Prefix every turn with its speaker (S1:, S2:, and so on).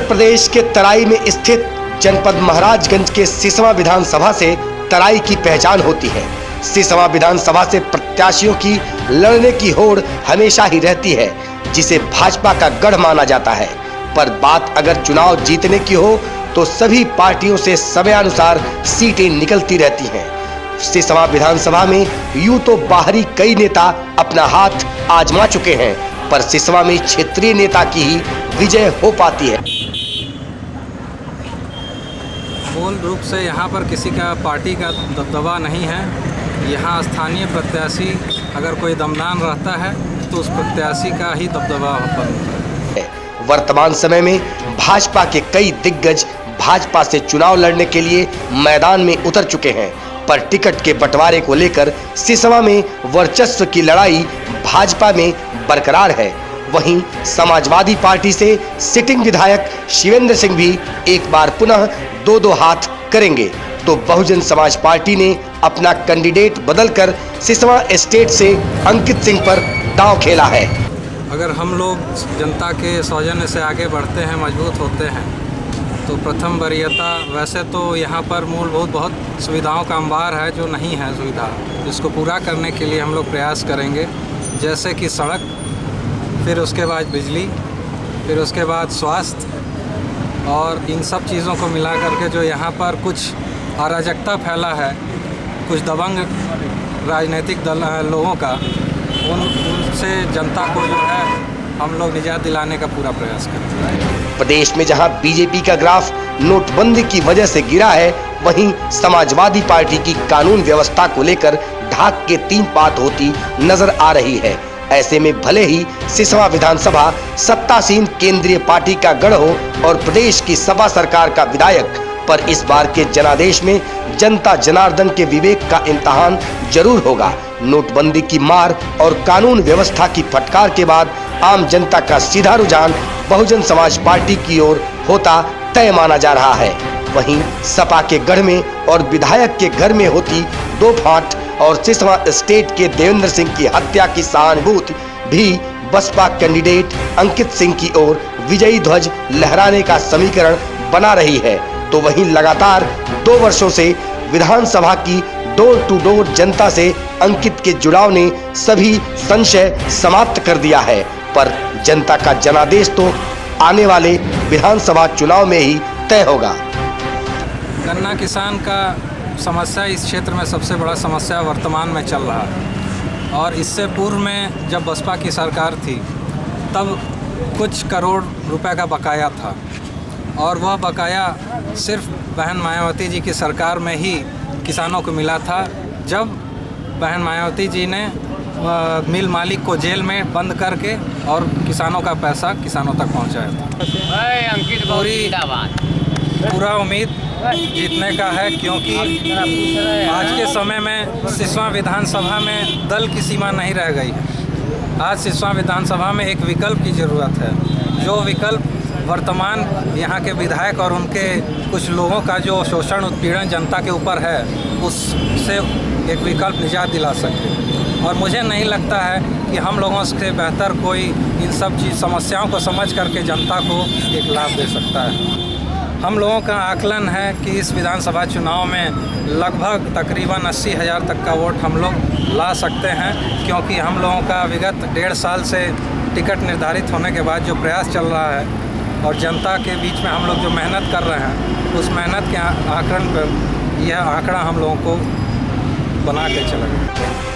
S1: प्रदेश के तराई में स्थित जनपद महाराजगंज के सिसवा विधानसभा से तराई की पहचान होती है। सिसवा विधानसभा से प्रत्याशियों की लड़ने की होड़ हमेशा ही रहती है, जिसे भाजपा का गढ़ माना जाता है। पर बात अगर चुनाव जीतने की हो तो सभी पार्टियों से समयानुसार सीटें निकलती रहती हैं। सिसवा विधानसभा में यूं तो बाहरी कई नेता अपना हाथ आजमा चुके हैं, पर सिसवा में क्षेत्रीय नेता की ही विजय हो पाती है।
S2: मूल रूप से यहाँ पर किसी का पार्टी का दबदबा नहीं है। यहाँ स्थानीय प्रत्याशी अगर कोई दमदान रहता है तो उस प्रत्याशी का ही दबदबा होता है।
S1: वर्तमान समय में भाजपा के कई दिग्गज भाजपा से चुनाव लड़ने के लिए मैदान में उतर चुके हैं, पर टिकट के बंटवारे को लेकर सिसवा में वर्चस्व की लड़ाई भाजपा में बरकरार है। वहीं समाजवादी पार्टी से सिटिंग विधायक शिवेंद्र सिंह भी एक बार पुनः दो हाथ करेंगे, तो बहुजन समाज पार्टी ने अपना कैंडिडेट बदलकर सिसवा स्टेट से अंकित सिंह पर दांव खेला है।
S2: अगर हम लोग जनता के सौजन्य से आगे बढ़ते हैं, मजबूत होते हैं, तो प्रथम वरीयता वैसे तो यहाँ पर मूलभूत बहुत सुविधाओं का अंबार है जो नहीं है सुविधा, जिसको पूरा करने के लिए हम लोग प्रयास करेंगे, जैसे कि सड़क, फिर उसके बाद बिजली, फिर उसके बाद स्वास्थ्य, और इन सब चीज़ों को मिला करके जो यहाँ पर कुछ अराजकता फैला है, कुछ दबंग राजनीतिक दल लोगों का, उनसे जनता को जो है हम लोग निजात दिलाने का पूरा प्रयास करते हैं।
S1: प्रदेश में जहां बीजेपी का ग्राफ नोटबंदी की वजह से गिरा है, वहीं समाजवादी पार्टी की कानून व्यवस्था को लेकर ढाक के 3 बात होती नजर आ रही है। ऐसे में भले ही सिसवा विधानसभा सत्तासीन केंद्रीय पार्टी का गढ़ हो और प्रदेश की सपा सरकार का विधायक, पर इस बार के जनादेश में जनता जनार्दन के विवेक का इम्तिहान जरूर होगा। नोटबंदी की मार और कानून व्यवस्था की फटकार के बाद आम जनता का सीधा रुझान बहुजन समाज पार्टी की ओर होता तय माना जा रहा है। वहीं सपा के गढ़ में और विधायक के घर में होती 2 फांट और सिसवा स्टेट के देवेंद्र सिंह की हत्या की सहानुभूति भी बसपा कैंडिडेट अंकित सिंह की ओर विजयी ध्वज लहराने का समीकरण बना रही है। तो वहीं लगातार 2 वर्षों से विधानसभा की डोर टू डोर जनता से अंकित के जुड़ाव ने सभी संशय समाप्त कर दिया है। पर जनता का जनादेश तो आने वाले विधानसभा चुनाव में ही तय होगा।
S2: गन्ना किसान का समस्या इस क्षेत्र में सबसे बड़ा समस्या वर्तमान में चल रहा है, और इससे पूर्व में जब बसपा की सरकार थी तब कुछ करोड़ रुपए का बकाया था, और वह बकाया सिर्फ बहन मायावती जी की सरकार में ही किसानों को मिला था, जब बहन मायावती जी ने मिल मालिक को जेल में बंद करके और किसानों का पैसा किसानों तक पहुंचाया था। पूरा उम्मीद जीतने का है, क्योंकि आज के समय में सिसवा विधानसभा में दल की सीमा नहीं रह गई है। आज सिसवा विधानसभा में एक विकल्प की ज़रूरत है, जो विकल्प वर्तमान यहाँ के विधायक और उनके कुछ लोगों का जो शोषण उत्पीड़न जनता के ऊपर है, उससे एक विकल्प निजात दिला सके। और मुझे नहीं लगता है कि हम लोगों से बेहतर कोई इन सब चीज़ समस्याओं को समझ करके जनता को एक लाभ दे सकता है। हम लोगों का आकलन है कि इस विधानसभा चुनाव में लगभग तकरीबन 80,000 तक का वोट हम लोग ला सकते हैं, क्योंकि हम लोगों का विगत 1.5 साल से टिकट निर्धारित होने के बाद जो प्रयास चल रहा है और जनता के बीच में हम लोग जो मेहनत कर रहे हैं, उस मेहनत के आकलन पर यह आंकड़ा हम लोगों को बना के चलेगा।